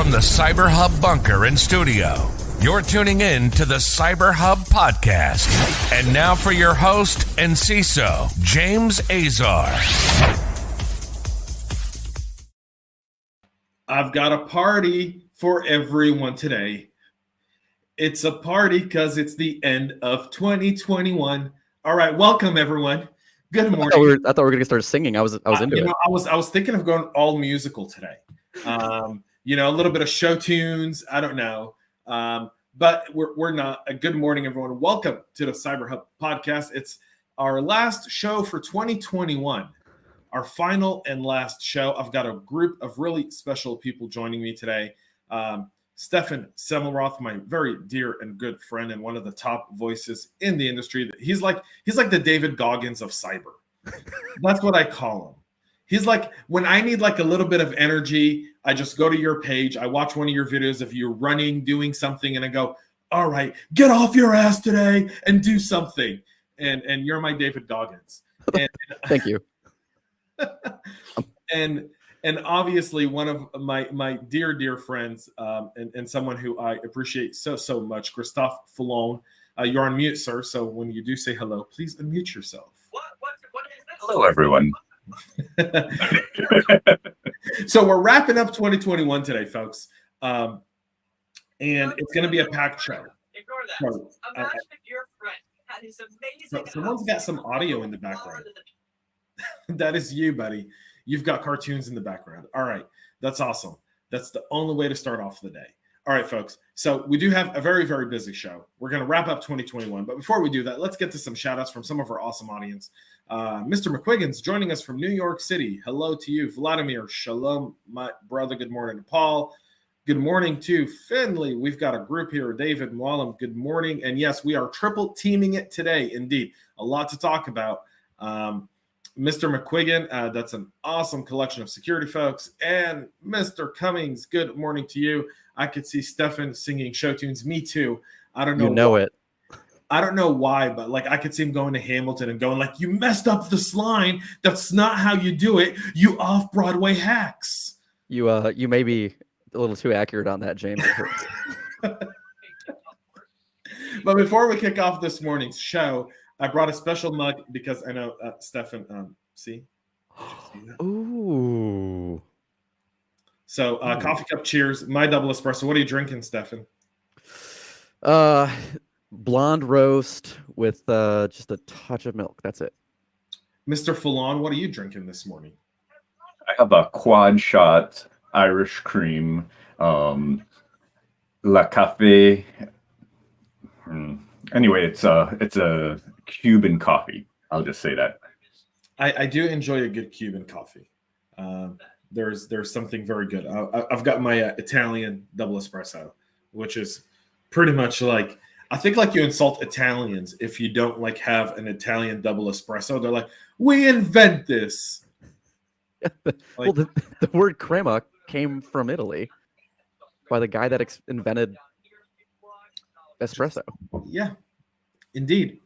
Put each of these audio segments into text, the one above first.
from the CyberHub bunker and studio, you're tuning in to the CyberHub Podcast. And now for your host and CISO, James Azar. I've got a party for everyone today. It's a party because it's the end of 2021. All right, welcome everyone. Good morning. I thought we were going to start singing. I was into it. I was thinking of going all musical today. A little bit of show tunes. I don't know, but we're not. Good morning, everyone. Welcome to the CyberHub Podcast. It's our last show for 2021. Our final and last show. I've got a group of really special people joining me today. Stephen Semmelroth, my very dear and good friend and one of the top voices in the industry. He's like the David Goggins of cyber. That's what I call him. He's like, when I need like a little bit of energy, I just go to your page. I watch one of your videos of you running, doing something, and I go, all right, get off your ass today and do something. And you're my David Goggins. And, Thank you. And obviously one of my dear friends and someone who I appreciate so much, Christophe Foulon. You're on mute, sir. So when you do say hello, please unmute yourself. What is this? Hello, everyone. So we're wrapping up 2021 today, folks. And it's going to be a packed show. Ignore that. So, imagine if your friend had his amazing. Someone's got some audio in the background. That is you, buddy. You've got cartoons in the background. All right. That's awesome. That's the only way to start off the day. All right, folks. So we do have a very, very busy show. We're going to wrap up 2021. But before we do that, let's get to some shout outs from some of our awesome audience. Mr. McQuiggan's joining us from New York City. Hello to you. Vladimir, shalom, my brother. Good morning to Paul. Good morning to Finley. We've got a group here. David Mwallam, good morning. And yes, we are triple teaming it today. Indeed. A lot to talk about. Mr. McQuiggan, that's an awesome collection of security folks. And Mr. Cummings, good morning to you. I could see Stefan singing show tunes. Me too. I don't know. You know why. it. I don't know why, but like I could see him going to Hamilton and going like, you messed up this line. That's not how you do it. You off-Broadway hacks. You may be a little too accurate on that, James. But before we kick off this morning's show, I brought a special mug because I know Stefan. See? Ooh. So coffee cup cheers. My double espresso. What are you drinking, Stefan? Blonde roast with just a touch of milk. That's it. Mr. Foulon, what are you drinking this morning? I have a quad shot Irish cream, La Cafe. Anyway, it's a Cuban coffee. I'll just say that. I do enjoy a good Cuban coffee. There's something very good. I've got my Italian double espresso, which is pretty much like, I think like you insult Italians if you don't like have an Italian double espresso. They're like, we invent this. Well, the word crema came from Italy by the guy that invented espresso. Yeah, indeed.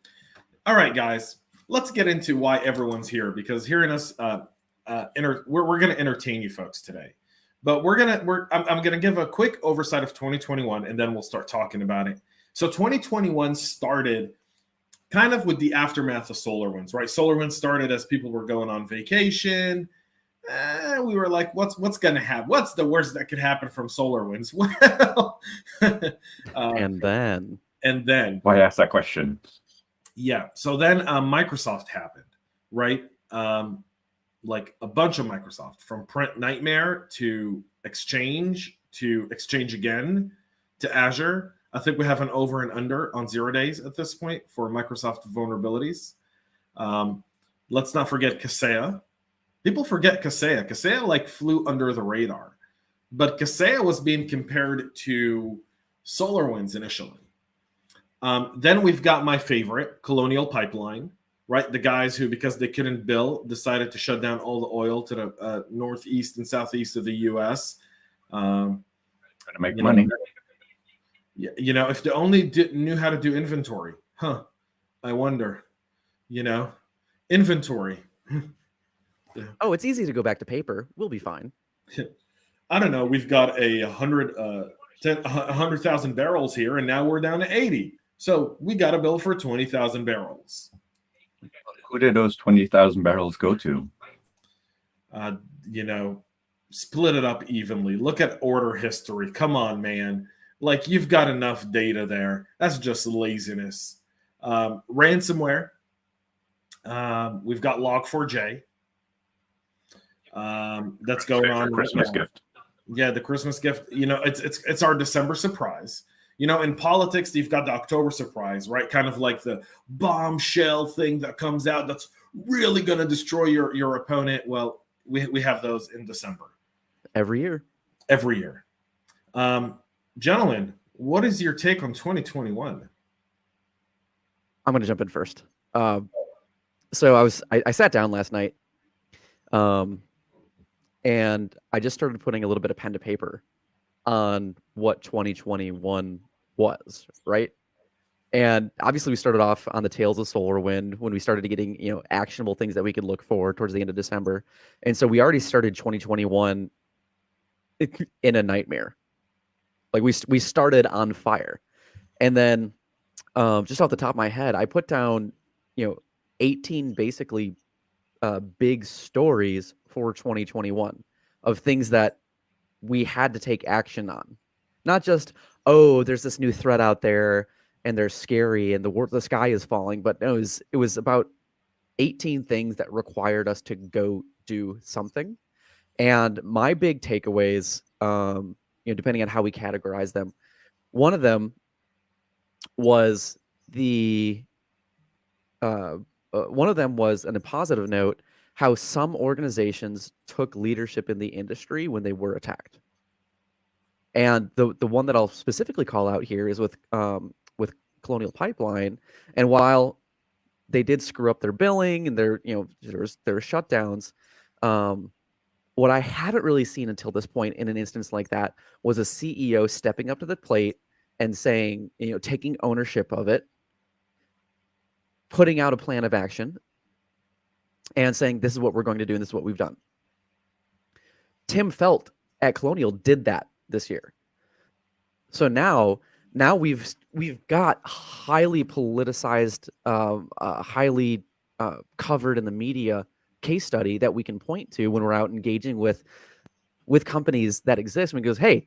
All right, guys, let's get into why everyone's here, because hearing us, we're going to entertain you folks today. But I'm going to give a quick oversight of 2021, and then we'll start talking about it. So 2021 started kind of with the aftermath of SolarWinds, right? SolarWinds started as people were going on vacation. We were like, what's going to happen? What's the worst that could happen from SolarWinds? Well, and then Why ask that question? Yeah. So then Microsoft happened, right? Like a bunch of Microsoft, from Print Nightmare to Exchange again to Azure. I think we have an over and under on 0 days at this point for Microsoft vulnerabilities. Let's not forget Kaseya. People forget Kaseya. Kaseya like flew under the radar, but Kaseya was being compared to SolarWinds initially. Then we've got my favorite, Colonial Pipeline, right? The guys who, because they couldn't bill, decided to shut down all the oil to the northeast and southeast of the U.S. Trying to make money. If they only knew how to do inventory, I wonder, inventory. Oh, it's easy to go back to paper. We'll be fine. I don't know, we've got 100,000 barrels here, and now we're down to 80. So we got a bill for 20,000 barrels. Who did those 20,000 barrels go to? Split it up evenly. Look at order history. Come on, man. Like, you've got enough data there. That's just laziness. Ransomware. We've got Log4j. That's going on. Christmas gift. Yeah, the Christmas gift. It's our December surprise. In politics, you've got the October surprise, right? Kind of like the bombshell thing that comes out that's really going to destroy your opponent. Well, we have those in December. Every year. Gentlemen, what is your take on 2021? I'm going to jump in first. So I sat down last night, and I just started putting a little bit of pen to paper on what 2021 was, right? And obviously we started off on the tails of SolarWind when we started getting, actionable things that we could look for towards the end of December. And so we already started 2021 in a nightmare. Like we started on fire. And then just off the top of my head, I put down, 18 basically big stories for 2021 of things that we had to take action on. Not just, there's this new threat out there and they're scary and the sky is falling, but no, it was about 18 things that required us to go do something. And my big takeaways, depending on how we categorize them, one of them was on a positive note, how some organizations took leadership in the industry when they were attacked. And the one that I'll specifically call out here is with Colonial Pipeline. And while they did screw up their billing and there were shutdowns, what I haven't really seen until this point in an instance like that was a CEO stepping up to the plate and saying, taking ownership of it, putting out a plan of action, and saying, this is what we're going to do and this is what we've done. Tim Felt at Colonial did that this year. So now we've got highly politicized, highly covered in the media case study that we can point to when we're out engaging with companies that exist. And it goes, hey,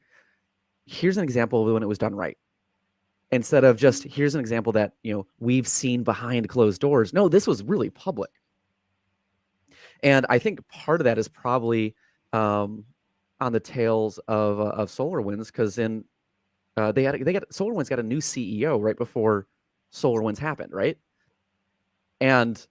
here's an example of when it was done right. Instead of just, here's an example that, we've seen behind closed doors. No, this was really public. And I think part of that is probably on the tails of SolarWinds, because SolarWinds got a new CEO right before SolarWinds happened, right? And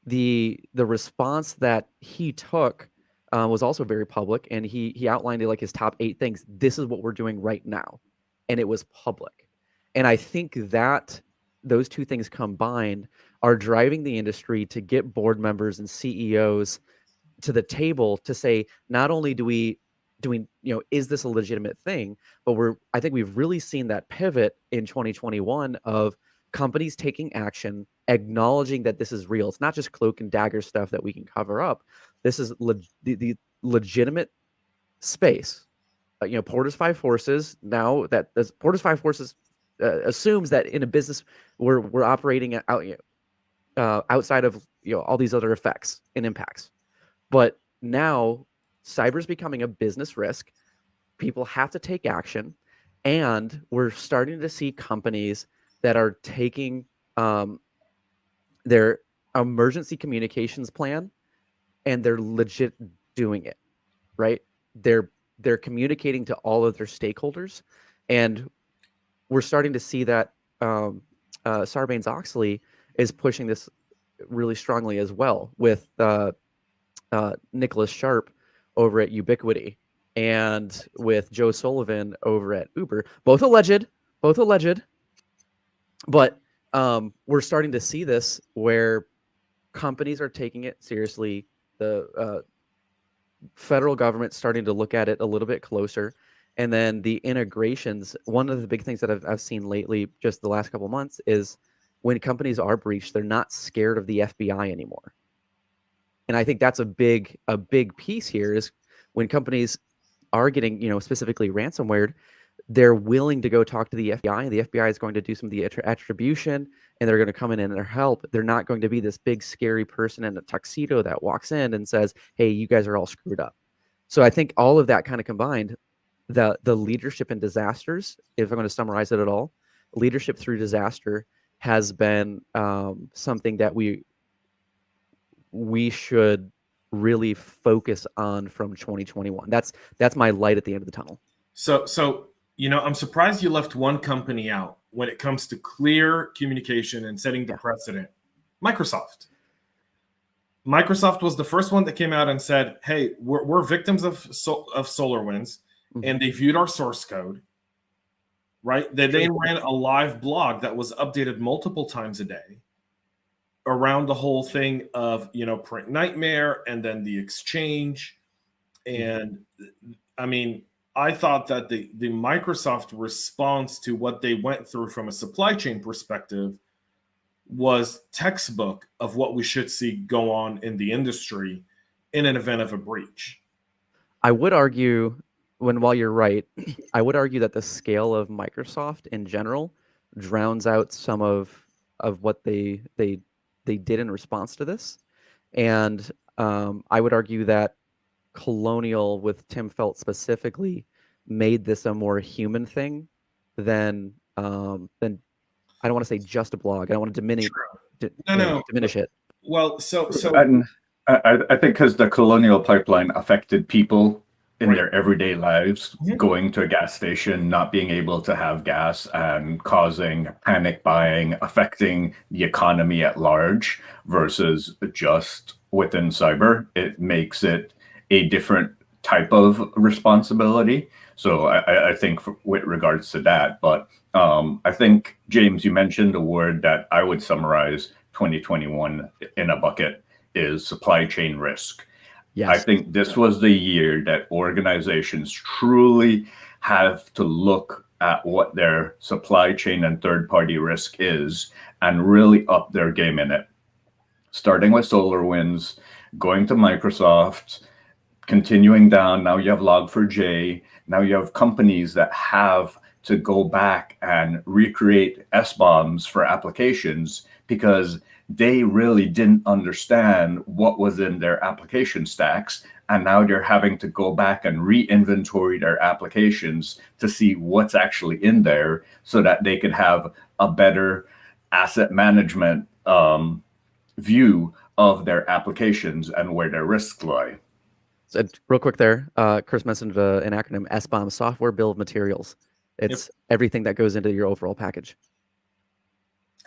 the response that he took was also very public, and he outlined it like his top 8 things. This is what we're doing right now, and it was public. And I think that those two things combined are driving the industry to get board members and CEOs to the table to say, not only do we, is this a legitimate thing, but I think we've really seen that pivot in 2021 of companies taking action, acknowledging that this is real. It's not just cloak and dagger stuff that we can cover up. This is the legitimate space. Porter's Five Forces, now that Porter's Five Forces assumes that in a business we're operating outside of all these other effects and impacts. But now cyber is becoming a business risk. People have to take action, and we're starting to see companies that are taking their emergency communications plan and they're legit doing it, right? They're communicating to all of their stakeholders, and we're starting to see that Sarbanes-Oxley is pushing this really strongly as well with Nicholas Sharp over at Ubiquity and with Joe Sullivan over at Uber. Both alleged. But we're starting to see this where companies are taking it seriously. The federal government starting to look at it a little bit closer. And then the integrations, one of the big things that I've seen lately, just the last couple of months, is when companies are breached, they're not scared of the FBI anymore. And I think that's a big piece here is when companies are getting, specifically ransomware, they're willing to go talk to the FBI, and the FBI is going to do some of the attribution, and they're going to come in and help. They're not going to be this big scary person in a tuxedo that walks in and says, hey, you guys are all screwed up. So I think all of that kind of combined, the leadership in disasters, if I'm going to summarize it at all, leadership through disaster has been something that we should really focus on from 2021. That's my light at the end of the tunnel. So I'm surprised you left one company out when it comes to clear communication and setting the precedent. Microsoft. Microsoft was the first one that came out and said, hey, we're victims of SolarWinds, and they viewed our source code, right? They ran a live blog that was updated multiple times a day around the whole thing of, Print Nightmare and then the exchange. And I mean, I thought that the Microsoft response to what they went through from a supply chain perspective was textbook of what we should see go on in the industry in an event of a breach. I would argue, while you're right, I would argue that the scale of Microsoft in general drowns out some of what they did in response to this. And I would argue that Colonial, with Tim Felt specifically, made this a more human thing than I don't want to say just a blog. I don't want to diminish it. Well, so and I think because the Colonial pipeline affected people in their everyday lives, going to a gas station, not being able to have gas, and causing panic buying, affecting the economy at large versus just within cyber, it makes it a different type of responsibility. So I think with regards to that, but I think, James, you mentioned a word that I would summarize 2021 in a bucket is supply chain risk. Yes. I think this was the year that organizations truly have to look at what their supply chain and third-party risk is and really up their game in it. Starting with SolarWinds, going to Microsoft, continuing down, now you have Log4j, now you have companies that have to go back and recreate SBOMs for applications because they really didn't understand what was in their application stacks. And now they're having to go back and re-inventory their applications to see what's actually in there so that they could have a better asset management view of their applications and where their risks lie. So real quick there, Chris mentioned an acronym, SBOM, Software Bill of Materials. It's everything that goes into your overall package.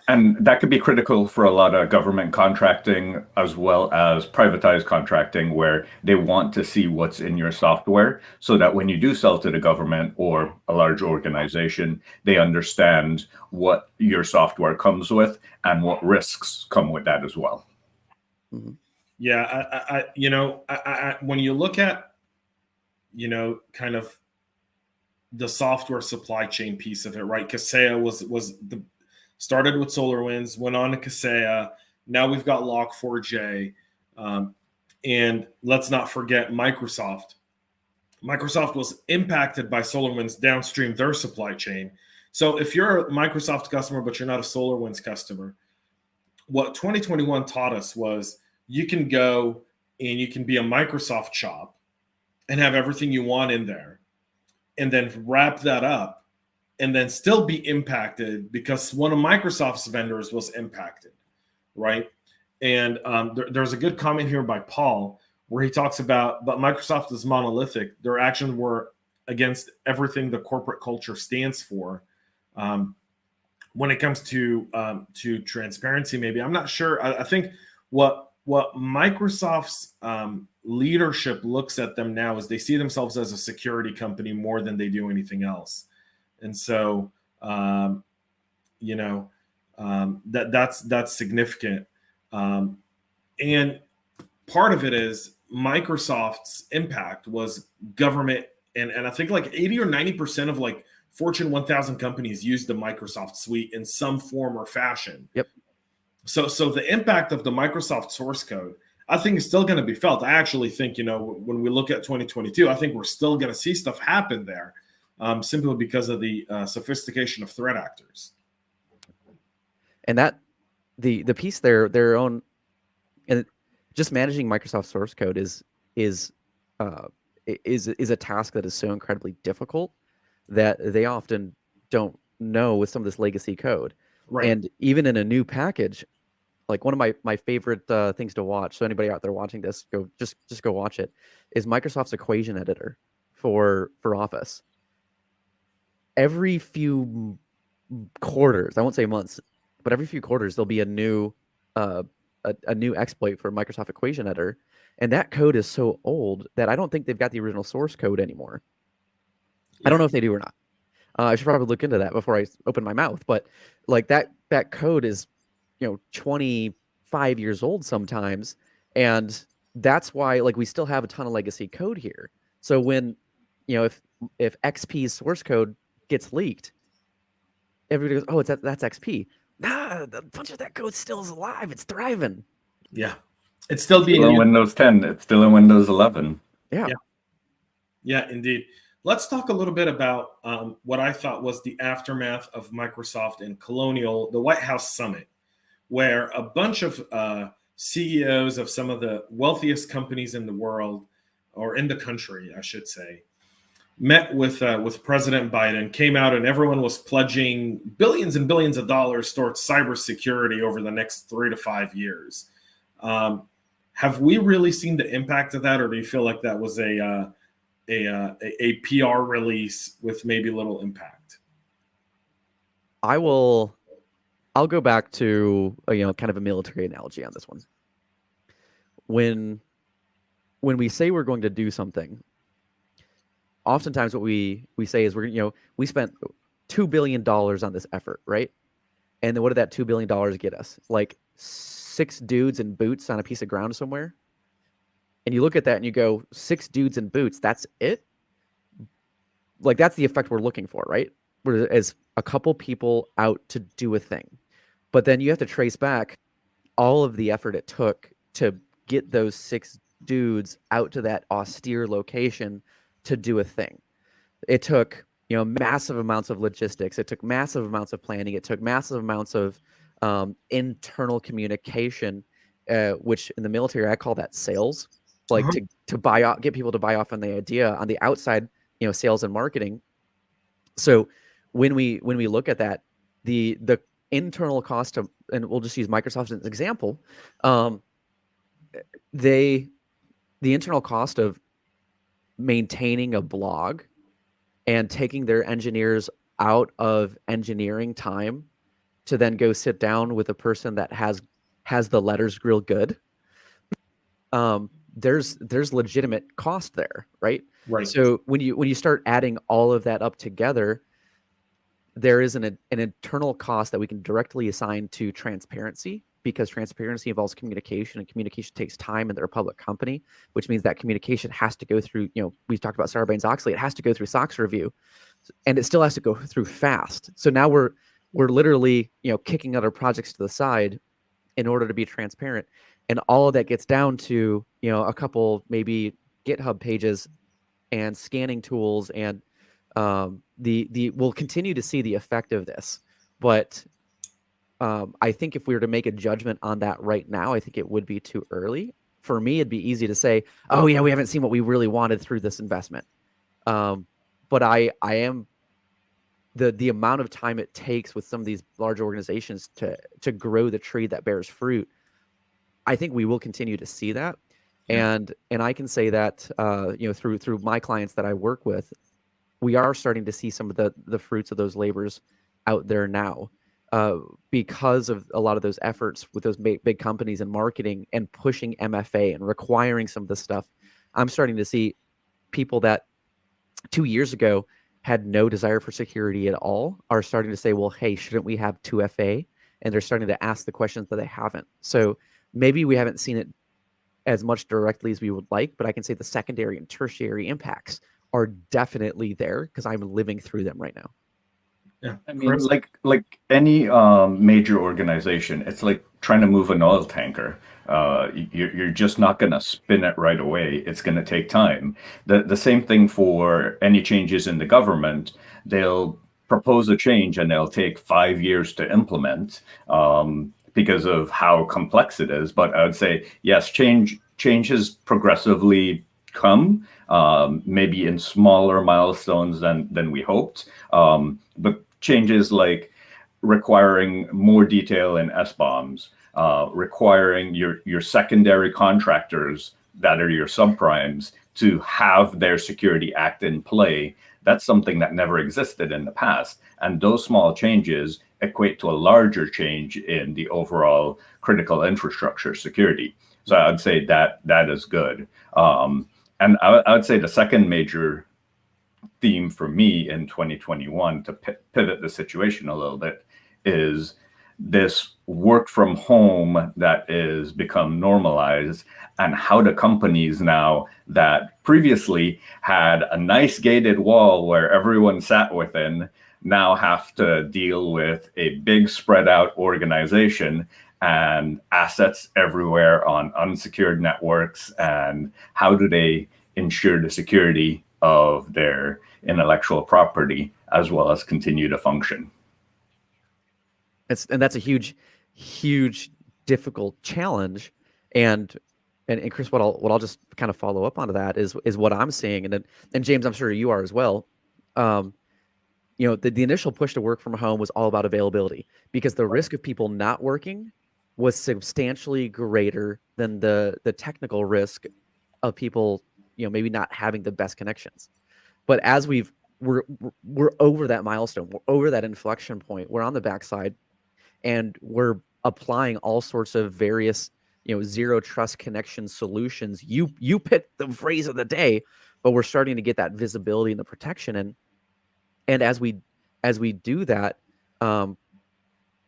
And that could be critical for a lot of government contracting as well as privatized contracting, where they want to see what's in your software so that when you do sell to the government or a large organization, they understand what your software comes with and what risks come with that as well. Mm-hmm. Yeah, I when you look at, kind of the software supply chain piece of it, right? Kaseya was started with SolarWinds, went on to Kaseya. Now we've got Log4j, and let's not forget Microsoft. Microsoft was impacted by SolarWinds downstream their supply chain. So if you're a Microsoft customer but you're not a SolarWinds customer, what 2021 taught us was you can go and you can be a Microsoft shop and have everything you want in there and then wrap that up and then still be impacted because one of Microsoft's vendors was impacted, right? And there's a good comment here by Paul where he talks about, but Microsoft is monolithic. Their actions were against everything the corporate culture stands for. When it comes to transparency, maybe, I'm not sure. I think what Microsoft's leadership looks at them now is they see themselves as a security company more than they do anything else. And so, that's significant. And part of it is Microsoft's impact was government. And I think like 80 or 90% of like Fortune 1000 companies use the Microsoft suite in some form or fashion. Yep. So the impact of the Microsoft source code, I think it's still going to be felt. I actually think, when we look at 2022, I think we're still going to see stuff happen there, simply because of the sophistication of threat actors. And that the piece there, their own, and just managing Microsoft source code is a task that is so incredibly difficult that they often don't know with some of this legacy code. Right. And even in a new package, like one of my favorite things to watch, so anybody out there watching this, just go watch it, is Microsoft's equation editor for Office. Every few quarters, I won't say months, but every few quarters there'll be a new exploit for Microsoft equation editor, and that code is so old that I don't think they've got the original source code anymore. I don't know if they do or not. I should probably look into that before I open my mouth. But like that code is 25 years old sometimes, and that's why like we still have a ton of legacy code here. So when if XP's source code gets leaked, everybody goes, oh, that's XP. Nah, a bunch of that code still is alive. It's thriving. Yeah, it's still being in used. Windows 10. It's still in Windows 11. Yeah, indeed. Let's talk a little bit about what I thought was the aftermath of Microsoft and Colonial, the White House Summit, where a bunch of CEOs of some of the wealthiest companies in the world, or in the country, I should say, met with President Biden, came out, and everyone was pledging billions and billions of dollars towards cybersecurity over the next 3 to 5 years. Have we really seen the impact of that, or do you feel like that was a PR release with maybe little impact? I'll go back to kind of a military analogy on this one. When we say we're going to do something, oftentimes what we say is we spent $2 billion on this effort, right? And then what did that $2 billion get us? Like 6 dudes in boots on a piece of ground somewhere? And you look at that and you go, 6 dudes in boots, that's it? Like, that's the effect we're looking for, right? As a couple people out to do a thing. But then you have to trace back all of the effort it took to get those 6 dudes out to that austere location to do a thing. It took, massive amounts of logistics. It took massive amounts of planning. It took massive amounts of internal communication, which in the military, I call that sales. Like to buy off, get people to buy off on the idea. On the outside, sales and marketing. So when we look at that, the internal cost of, and we'll just use Microsoft as an example, the internal cost of maintaining a blog and taking their engineers out of engineering time to then go sit down with a person that has the letters real good. There's legitimate cost there, right? Right. So when you start adding all of that up together, there is an internal cost that we can directly assign to transparency, because transparency involves communication, and communication takes time, and they're a public company, which means that communication has to go through, we've talked about Sarbanes-Oxley, it has to go through SOX review, and it still has to go through fast. So now we're literally, kicking other projects to the side in order to be transparent. And all of that gets down to, a couple maybe GitHub pages and scanning tools, and we'll continue to see the effect of this. But I think if we were to make a judgment on that right now, I think it would be too early. For me, it'd be easy to say, oh yeah, we haven't seen what we really wanted through this investment. But I am the amount of time it takes with some of these large organizations to grow the tree that bears fruit. I think we will continue to see that. And I can say that through my clients that I work with, we are starting to see some of the fruits of those labors out there now, because of a lot of those efforts with those big companies in marketing and pushing MFA and requiring some of this stuff. I'm starting to see people that 2 years ago had no desire for security at all are starting to say, well, hey, shouldn't we have 2FA? And they're starting to ask the questions that they haven't. So maybe we haven't seen it as much directly as we would like, but I can say the secondary and tertiary impacts are definitely there because I'm living through them right now. Yeah. I mean, like any major organization, it's like trying to move an oil tanker. You're just not going to spin it right away. It's going to take time. The same thing for any changes in the government. They'll propose a change and they'll take 5 years to implement because of how complex it is. But I would say, yes, changes progressively come, maybe in smaller milestones than we hoped. But changes like requiring more detail in SBOMs, requiring your secondary contractors that are your subprimes to have their security act in play. That's something that never existed in the past. And those small changes equate to a larger change in the overall critical infrastructure security. So I'd say that is good. And I would say the second major theme for me in 2021 to pivot the situation a little bit is this work from home that is become normalized, and how the companies now that previously had a nice gated wall where everyone sat within now have to deal with a big spread out organization and assets everywhere on unsecured networks, and how do they ensure the security of their intellectual property as well as continue to function. And that's a huge difficult challenge. And Chris, what I'll just kind of follow up onto that is what I'm seeing, and James, I'm sure you are as well. The initial push to work from home was all about availability, because the risk of people not working was substantially greater than the technical risk of people, maybe not having the best connections. But as we're over that milestone, we're over that inflection point, we're on the backside, and we're applying all sorts of various, zero trust connection solutions. You picked the phrase of the day, but we're starting to get that visibility and the protection. And as we do that,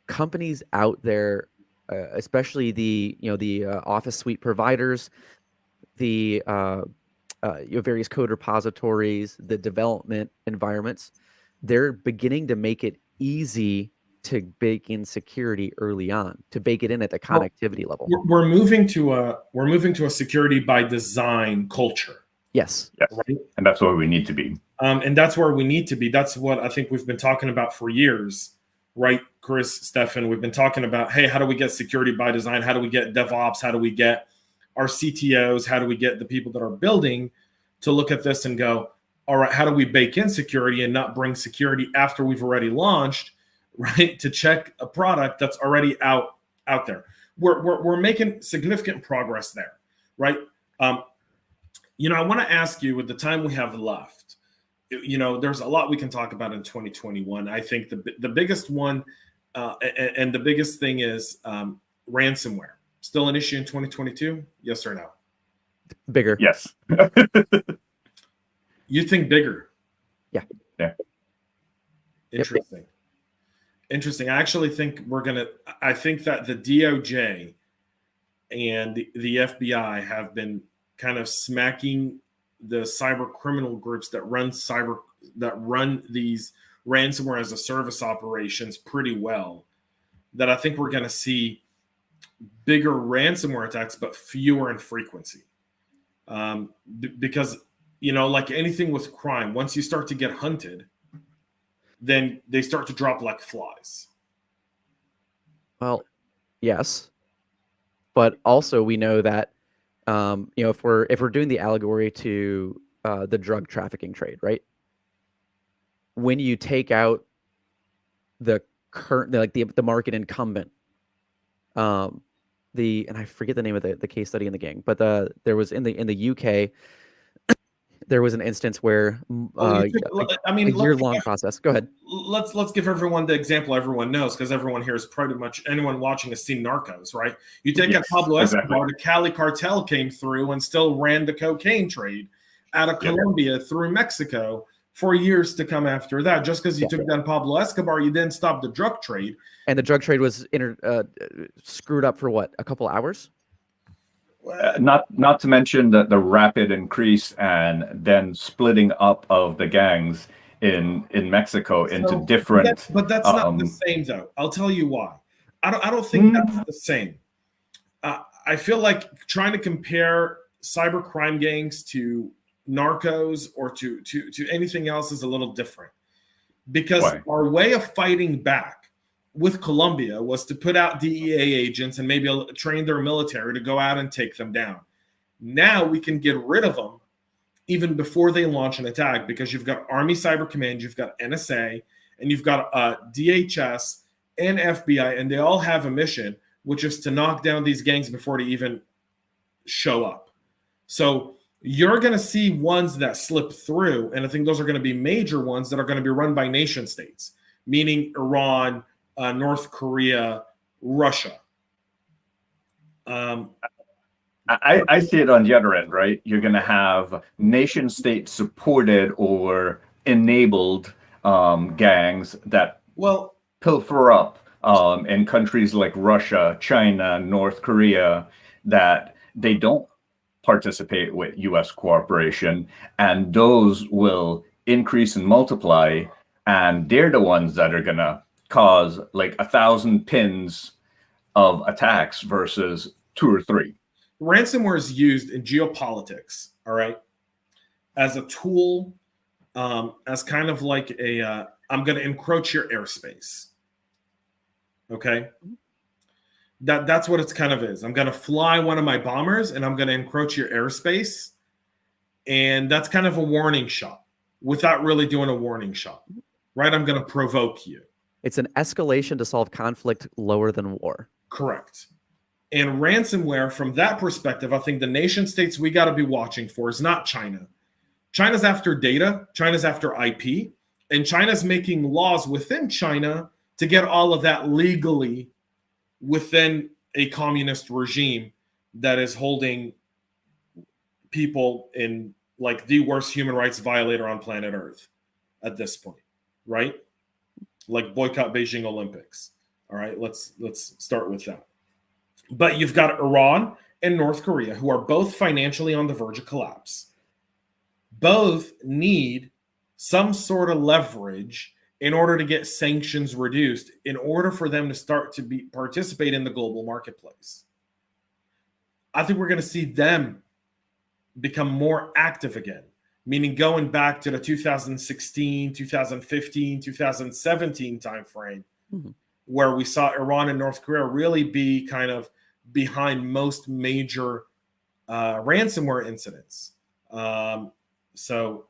companies out there, especially the office suite providers, the various code repositories, the development environments, they're beginning to make it easy to bake in security early on, to bake it in at the connectivity level. We're moving to a security by design culture. Yes. Right? And that's where we need to be. And that's where we need to be. That's what I think we've been talking about for years, right, Chris, Stephen? We've been talking about, hey, how do we get security by design? How do we get DevOps? How do we get our CTOs? How do we get the people that are building to look at this and go, all right, how do we bake in security and not bring security after we've already launched, right, to check a product that's already out there? We're making significant progress there, right? I want to ask you, with the time we have left, there's a lot we can talk about in 2021. I think the biggest one and the biggest thing is ransomware. Still an issue in 2022? Yes or no? Bigger. Yes. You think bigger? Yeah. Interesting. Yep. Interesting. I actually think I think that the DOJ and the FBI have been kind of smacking the cyber criminal groups that run these ransomware as a service operations pretty well. That I think we're going to see bigger ransomware attacks, but fewer in frequency. Because, like anything with crime, once you start to get hunted, then they start to drop like flies. Well, yes. But also we know that, if we're doing the allegory to the drug trafficking trade, right? When you take out the current, the market incumbent, and I forget the name of the case study in the gang, but there was in the UK, there was an instance where a year-long process. Go ahead. Let's give everyone the example everyone knows, because everyone here is pretty much, anyone watching has seen Narcos, right? You take out Pablo Escobar, the Cali cartel came through and still ran the cocaine trade out of Colombia through Mexico for years to come after that. Just because you took down Pablo Escobar, you didn't stop the drug trade. And the drug trade was screwed up for what, a couple hours? Not to mention the rapid increase and then splitting up of the gangs in Mexico into So, different. but that's not the same, though. I'll tell you why. I don't think that's the same. I feel like trying to compare cyber crime gangs to narcos or to anything else is a little different, because our way of fighting back with Colombia was to put out DEA agents and maybe train their military to go out and take them down. Now we can get rid of them even before they launch an attack, because you've got Army Cyber Command, you've got NSA, and you've got DHS and FBI, and they all have a mission, which is to knock down these gangs before they even show up. So you're going to see ones that slip through, and I think those are going to be major ones that are going to be run by nation states, meaning Iran, North Korea, Russia. I see it on the other end, right? You're going to have nation state supported or enabled gangs that pilfer up in countries like Russia, China, North Korea, that they don't participate with U.S. cooperation, and those will increase and multiply, and they're the ones that are going to cause like 1,000 pins of attacks versus 2 or 3. Ransomware is used in geopolitics, all right, as a tool, as kind of like a, I'm going to encroach your airspace. Okay. That's what it's kind of is. I'm going to fly one of my bombers and I'm going to encroach your airspace. And that's kind of a warning shot without really doing a warning shot, right? I'm going to provoke you. It's an escalation to solve conflict lower than war. Correct. And ransomware, from that perspective, I think the nation states we got to be watching for is not China. China's after data, China's after IP, and China's making laws within China to get all of that legally within a communist regime that is holding people in like the worst human rights violator on planet Earth at this point, right? Like boycott Beijing Olympics. All right, let's start with that. But you've got Iran and North Korea, who are both financially on the verge of collapse. Both need some sort of leverage in order to get sanctions reduced, in order for them to start to participate in the global marketplace. I think we're going to see them become more active again, meaning going back to the 2016, 2015, 2017 timeframe, where we saw Iran and North Korea really be kind of behind most major ransomware incidents. So,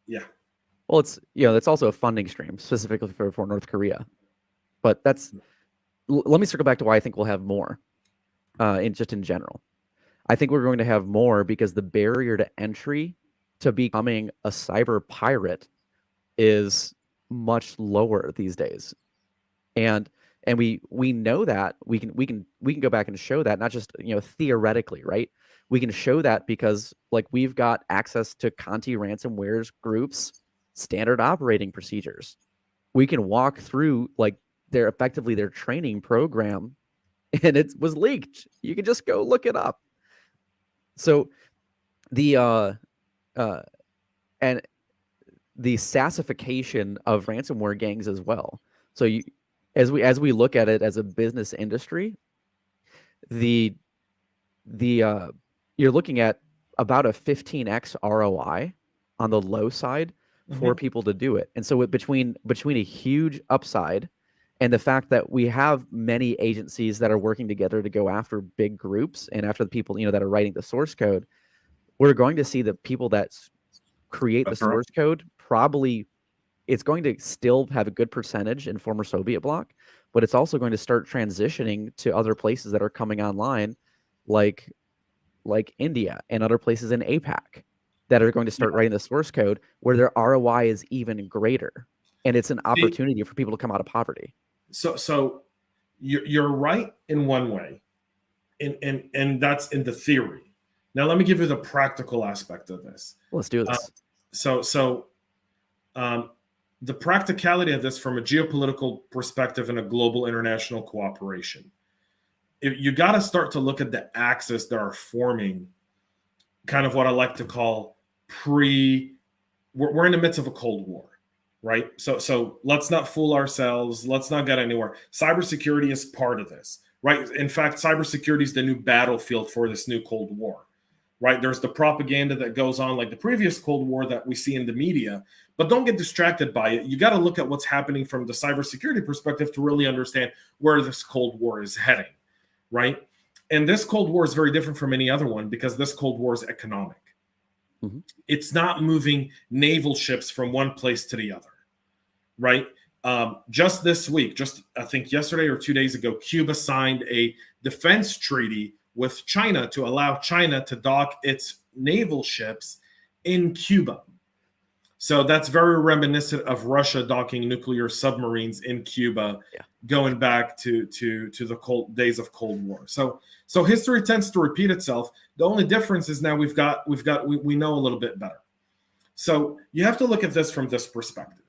yeah. Well, it's, you know, that's also a funding stream specifically for North Korea. But let me circle back to why I think we'll have more in general. I think we're going to have more because the barrier to entry to becoming a cyber pirate is much lower these days. And we know that we can go back and show that, not just, you know, theoretically, right? We can show that because like we've got access to Conti ransomware's groups standard operating procedures. We can walk through like their training program, and it was leaked. You can just go look it up. So the and the SaaSification of ransomware gangs as well. So as we look at it as a business industry, you're looking at about a 15x ROI on the low side for people to do it. And so between a huge upside and the fact that we have many agencies that are working together to go after big groups and after the people, you know, that are writing the source code, we're going to see the people that create the source code, probably it's going to still have a good percentage in former Soviet bloc, but it's also going to start transitioning to other places that are coming online, like India and other places in APAC that are going to start writing the source code where their ROI is even greater. And it's an opportunity for people to come out of poverty. So you're right in one way, and that's in the theory. Now, let me give you the practical aspect of this. Let's do this. The practicality of this from a geopolitical perspective and a global international cooperation, you got to start to look at the axes that are forming kind of what I like to call we're in the midst of a Cold War, right? So let's not fool ourselves. Let's not get anywhere. Cybersecurity is part of this, right? In fact, cybersecurity is the new battlefield for this new Cold War, right? There's the propaganda that goes on like the previous Cold War that we see in the media, but don't get distracted by it. You got to look at what's happening from the cybersecurity perspective to really understand where this Cold War is heading, right? And this Cold War is very different from any other one because this Cold War is economic. Mm-hmm. It's not moving naval ships from one place to the other, right? Just this week, I think yesterday or 2 days ago, Cuba signed a defense treaty with China to allow China to dock its naval ships in Cuba. So that's very reminiscent of Russia docking nuclear submarines in Cuba, going back to the days of Cold War. So history tends to repeat itself. The only difference is now we know a little bit better. So you have to look at this from this perspective,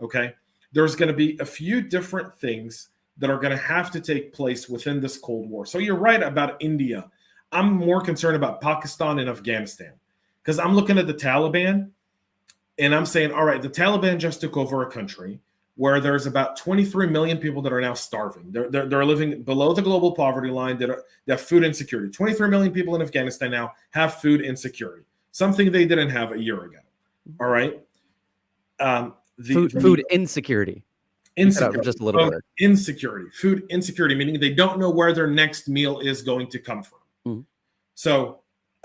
okay? There's going to be a few different things that are going to have to take place within this Cold War. So you're right about India. I'm more concerned about Pakistan and Afghanistan because I'm looking at the Taliban and I'm saying, all right, the Taliban just took over a country where there's about 23 million people that are now starving. They're living below the global poverty line. They have food insecurity. 23 million people in Afghanistan now have food insecurity, something they didn't have a year ago. All right. Food insecurity. Insecurity. Just a little bit. Insecurity. Food insecurity, meaning they don't know where their next meal is going to come from. Mm-hmm. So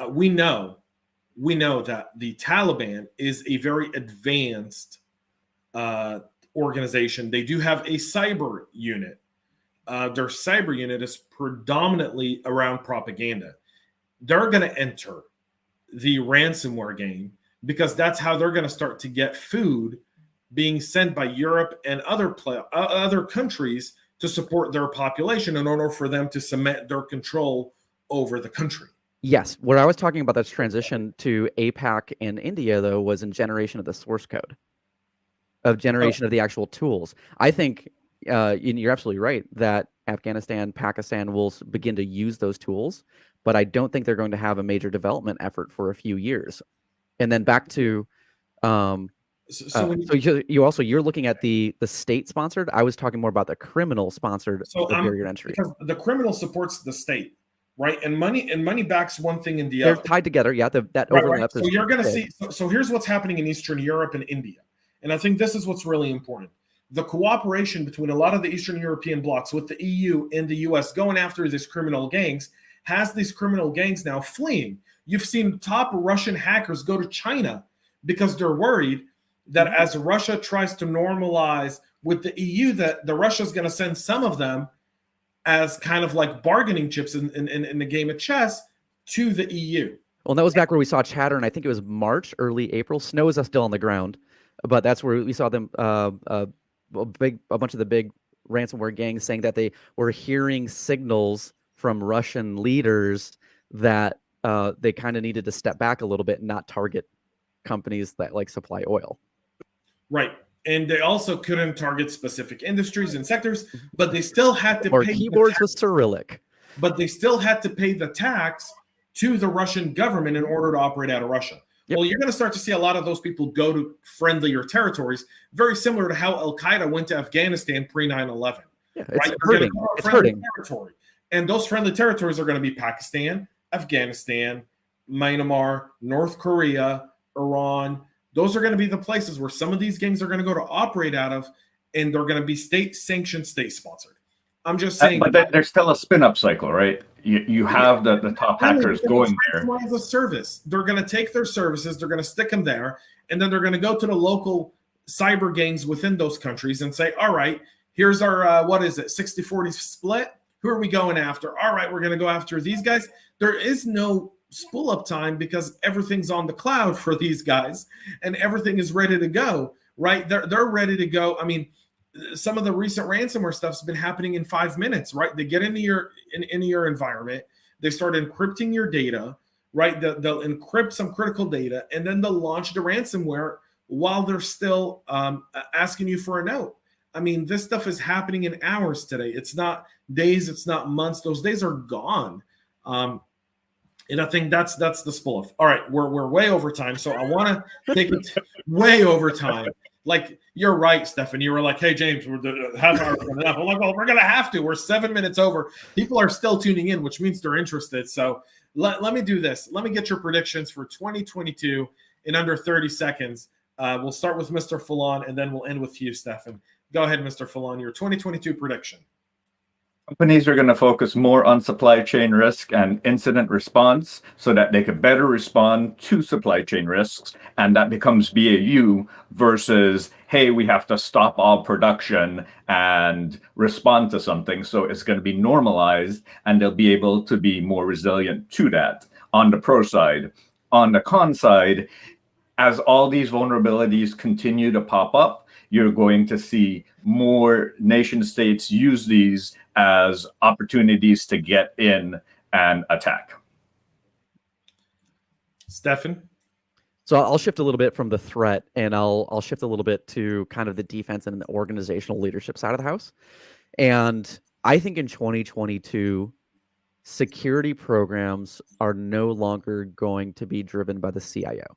we know that the Taliban is a very advanced organization. They do have a cyber unit. Their cyber unit is predominantly around propaganda. They're going to enter the ransomware game because that's how they're going to start to get food being sent by Europe and other countries to support their population in order for them to cement their control over the country. Yes. What I was talking about, that's transition to APAC and India, though, was in generation of the source code, of generation of the actual tools. I think you're absolutely right that Afghanistan, Pakistan will begin to use those tools, but I don't think they're going to have a major development effort for a few years. And then back to you're looking at the state sponsored. I was talking more about the criminal sponsored barrier entry. Because the criminal supports the state, right? And money backs one thing and the They're other. Tied together, yeah. That overlap. Right. So you're going to see. So here's what's happening in Eastern Europe and India, and I think this is what's really important: the cooperation between a lot of the Eastern European blocs with the EU and the US going after these criminal gangs has these criminal gangs now fleeing. You've seen top Russian hackers go to China because they're worried that as Russia tries to normalize with the EU, that the Russia's going to send some of them as kind of like bargaining chips in the game of chess to the EU. Well, that was back where we saw chatter, and I think it was March, early April. Snow is still on the ground, but that's where we saw them. A bunch of the big ransomware gangs saying that they were hearing signals from Russian leaders that they kind of needed to step back a little bit and not target companies that like supply oil. Right. And they also couldn't target specific industries and sectors, but they still had to pay keyboards with Cyrillic. But they still had to pay the tax to the Russian government in order to operate out of Russia. Yep. Well, you're going to start to see a lot of those people go to friendlier territories, very similar to how Al-Qaeda went to Afghanistan pre-9/11. Yeah, it's hurting. It's hurting. Territory. And those friendly territories are going to be Pakistan, Afghanistan, Myanmar, North Korea, Iran. Those are going to be the places where some of these gangs are going to go to operate out of, and they're going to be state-sanctioned, state-sponsored. I'm just saying. But there's still a spin-up cycle, right? You have the top hackers going there. As a service, they're going to take their services, they're going to stick them there, and then they're going to go to the local cyber gangs within those countries and say, all right, here's our, 60-40 split. Who are we going after? All right, we're going to go after these guys. There is no spool up time because everything's on the cloud for these guys and everything is ready to go, right? They're ready to go. I mean, some of the recent ransomware stuff's been happening in 5 minutes, right? They get into your environment, they start encrypting your data, right? They'll encrypt some critical data, and then they'll launch the ransomware while they're still asking you for a note. I mean, this stuff is happening in hours today. It's not days, it's not months. Those days are gone. And I think that's the spool. All right, we're way over time, so I want to take it way over time. Like, you're right, Stephen. You were like, hey, James, we're the half hour coming up. I'm like, well, we're going to have to. We're 7 minutes over. People are still tuning in, which means they're interested. So let me do this. Let me get your predictions for 2022 in under 30 seconds. We'll start with Mr. Foulon, and then we'll end with you, Stephen. Go ahead, Mr. Foulon, your 2022 prediction. Companies are going to focus more on supply chain risk and incident response so that they could better respond to supply chain risks. And that becomes BAU versus, hey, we have to stop all production and respond to something. So it's going to be normalized, and they'll be able to be more resilient to that on the pro side. On the con side, as all these vulnerabilities continue to pop up, you're going to see more nation states use these as opportunities to get in and attack. Stefan? So I'll shift a little bit from the threat, and I'll shift a little bit to kind of the defense and the organizational leadership side of the house. And I think in 2022, security programs are no longer going to be driven by the CIO.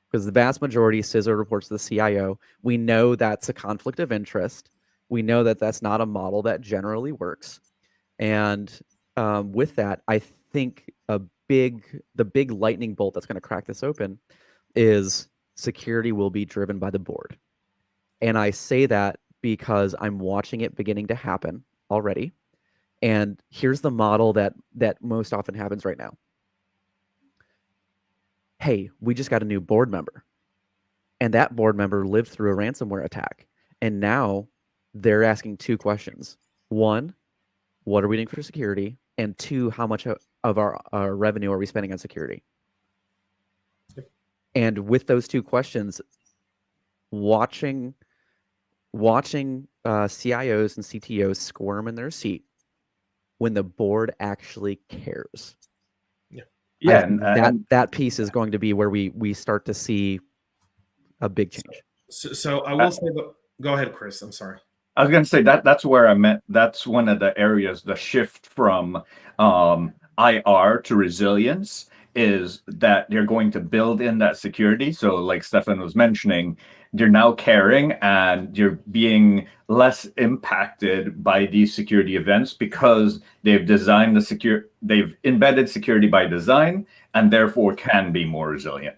Because the vast majority of CISO reports to the CIO. We know that's a conflict of interest. We know that that's not a model that generally works. And with that, I think the big lightning bolt that's going to crack this open is security will be driven by the board. And I say that because I'm watching it beginning to happen already. And here's the model that most often happens right now. Hey, we just got a new board member, and that board member lived through a ransomware attack. And now they're asking two questions. One, what are we doing for security? And two, how much of our revenue are we spending on security? Yep. And with those two questions, watching CIOs and CTOs squirm in their seat when the board actually cares. Yeah, that piece is going to be where we start to see a big change. So I will say, go ahead, Chris. I'm sorry. I was going to say that's where I meant. That's one of the areas. The shift from IR to resilience is that they're going to build in that security. So, like Stefan was mentioning, you're now caring and you're being less impacted by these security events because they've designed they've embedded security by design and therefore can be more resilient.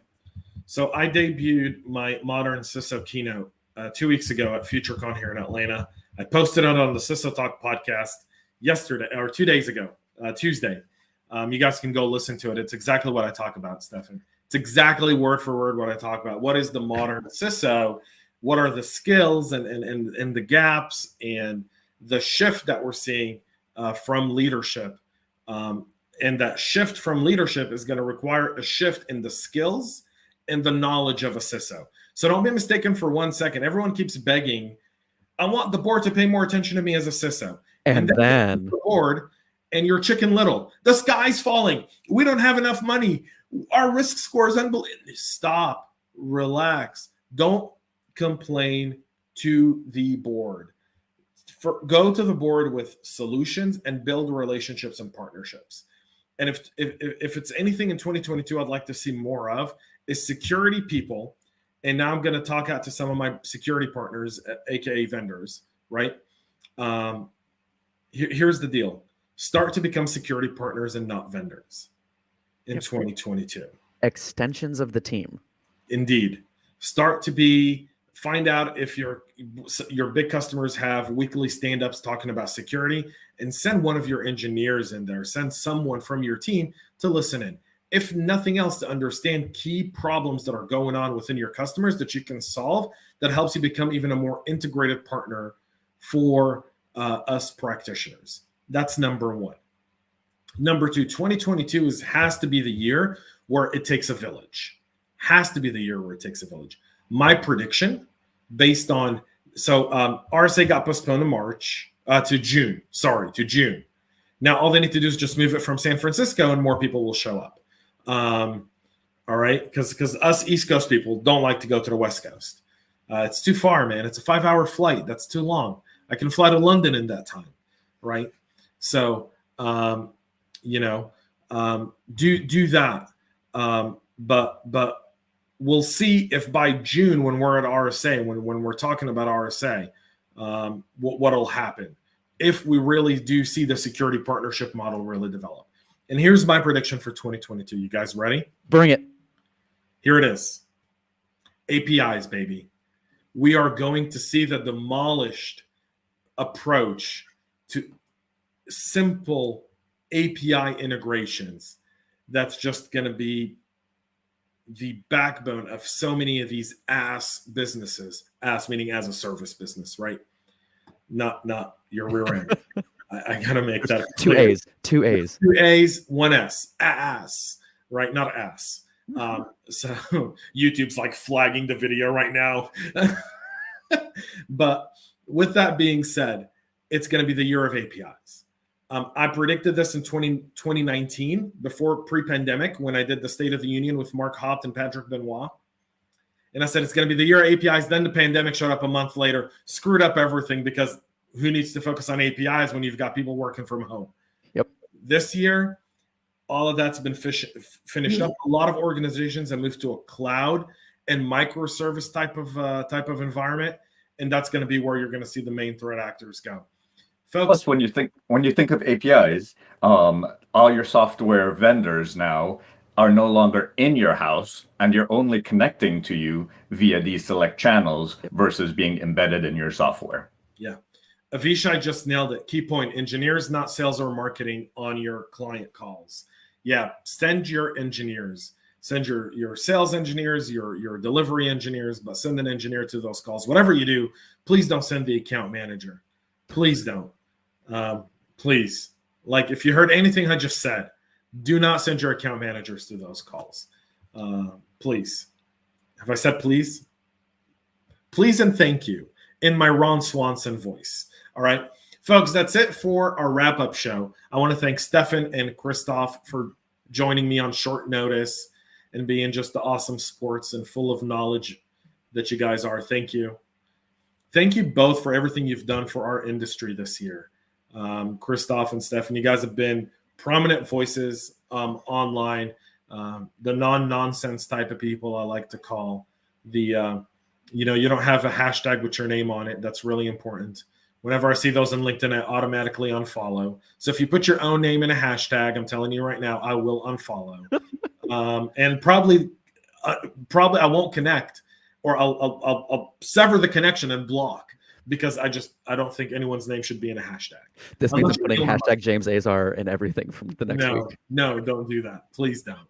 So I debuted my modern CISO keynote 2 weeks ago at FutureCon here in Atlanta. I posted it on the CISO Talk podcast yesterday or 2 days ago, Tuesday. You guys can go listen to it. It's exactly what I talk about, Stefan. It's exactly word for word what I talk about. What is the modern CISO? What are the skills and the gaps and the shift that we're seeing from leadership? And that shift from leadership is going to require a shift in the skills and the knowledge of a CISO. So don't be mistaken for 1 second. Everyone keeps begging, I want the board to pay more attention to me as a CISO. And then the board, and you're Chicken Little. The sky's falling. We don't have enough money. Our risk score is unbelievable. Stop. Relax. Don't complain to the board. Go to the board with solutions and build relationships and partnerships. And if it's anything in 2022 I'd like to see more of is security people. And now I'm going to talk out to some of my security partners, aka vendors, right? Here's the deal. Start to become security partners and not vendors in 2022. Extensions of the team. Indeed. Find out if your big customers have weekly stand-ups talking about security, and send one of your engineers in there. Send someone from your team to listen in. If nothing else, to understand key problems that are going on within your customers that you can solve, that helps you become even a more integrated partner for us practitioners. That's number one. Number two, 2022 has to be the year where it takes a village. Has to be the year where it takes a village. My prediction, based on RSA got postponed to June. To June. Now all they need to do is just move it from San Francisco, and more people will show up. All right, because us East Coast people don't like to go to the West Coast. It's too far, man. It's a 5-hour flight. That's too long. I can fly to London in that time, right? So, do that. But we'll see if by June, when we're at RSA, when we're talking about RSA, what'll happen if we really do see the security partnership model really develop. And here's my prediction for 2022. You guys ready? Bring it. Here it is. APIs, baby. We are going to see the demolished approach to simple API integrations. That's just going to be the backbone of so many of these SaaS businesses. SaaS meaning as a service business, right? Not your rear end. I gotta make that clear. Two A's, 1 S. Ass, right? Not ass. So YouTube's like flagging the video right now. But with that being said, it's going to be the year of APIs. I predicted this in 2019, before pre-pandemic, when I did the State of the Union with Mark Hopt and Patrick Benoit. And I said, it's going to be the year of APIs. Then the pandemic showed up a month later, screwed up everything, because who needs to focus on APIs when you've got people working from home? Yep. This year, all of that's been finished up. A lot of organizations have moved to a cloud and microservice type of environment, and that's going to be where you're going to see the main threat actors go. Folks, plus, when you think of APIs, all your software vendors now are no longer in your house, and you're only connecting to you via these select channels versus being embedded in your software. Yeah. Avishai just nailed it. Key point: engineers, not sales or marketing on your client calls. Yeah, send your engineers. Send your sales engineers, your delivery engineers, but send an engineer to those calls. Whatever you do, please don't send the account manager. Please don't. Please. Like, if you heard anything I just said, do not send your account managers to those calls. Please. Have I said please? Please and thank you in my Ron Swanson voice. All right. Folks, that's it for our wrap-up show. I want to thank Stefan and Christophe for joining me on short notice and being just the awesome sports and full of knowledge that you guys are. Thank you. Thank you both for everything you've done for our industry this year. Christophe and Stefan, you guys have been prominent voices online, the non-nonsense type of people I like to call. You don't have a hashtag with your name on it. That's really important. Whenever I see those in LinkedIn, I automatically unfollow. So if you put your own name in a hashtag, I'm telling you right now, I will unfollow. And probably I won't connect, or I'll sever the connection and block, because I don't think anyone's name should be in a hashtag. This means putting hashtag James Azar in everything from the next week. No, don't do that. Please don't.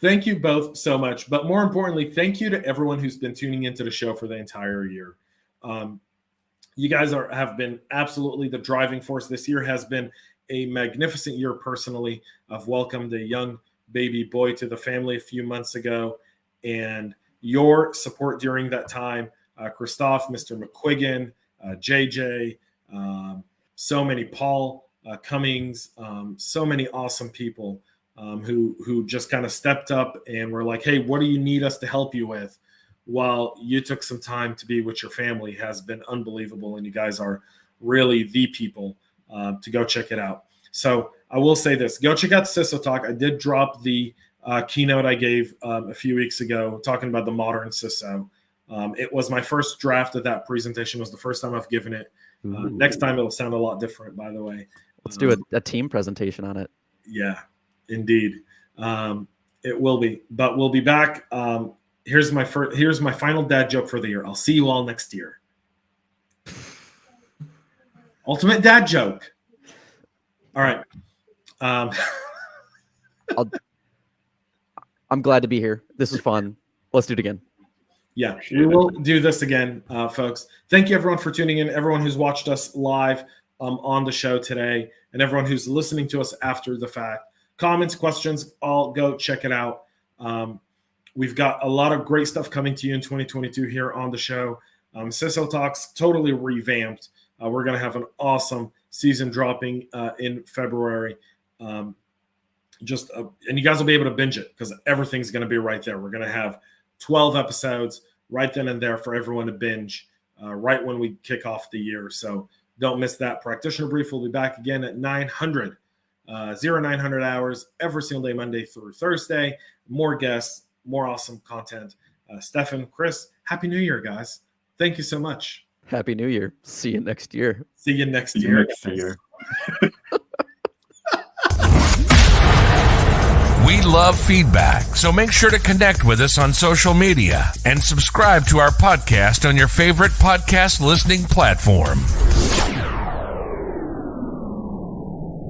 Thank you both so much. But more importantly, thank you to everyone who's been tuning into the show for the entire year. You guys have been absolutely the driving force. This year has been a magnificent year personally. I've welcomed a young baby boy to the family a few months ago, and your support during that time, Christophe, Mr. McQuiggan, JJ, so many, Paul Cummings, so many awesome people who just kind of stepped up and were like, hey, what do you need us to help you with? While you took some time to be with your family, has been unbelievable. And you guys are really the people to go check it out. So I will say this, go check out the CISO Talk. I did drop the keynote I gave a few weeks ago talking about the modern CISO. It was my first draft of that presentation. It was the first time I've given it. Next time it'll sound a lot different, by the way. Let's do a team presentation on it. Yeah, indeed. It will be, but we'll be back. Here's my final dad joke for the year. I'll see you all next year. Ultimate dad joke. All right. I'm glad to be here. This is fun. Let's do it again. Yeah, we will do this again, folks. Thank you, everyone, for tuning in, everyone who's watched us live on the show today, and everyone who's listening to us after the fact. Comments, questions, all go check it out. We've got a lot of great stuff coming to you in 2022 here on the show. CISO Talks totally revamped. We're going to have an awesome season dropping in February. And you guys will be able to binge it because everything's going to be right there. We're going to have 12 episodes right then and there for everyone to binge right when we kick off the year. So don't miss that. Practitioner Brief will be back again at 900 0900 hours every single day, Monday through Thursday. More guests, more awesome content. Stefan, Chris, Happy New Year, guys. Thank you so much. Happy New Year. See you next year. See you next year. We love feedback, so make sure to connect with us on social media and subscribe to our podcast on your favorite podcast listening platform.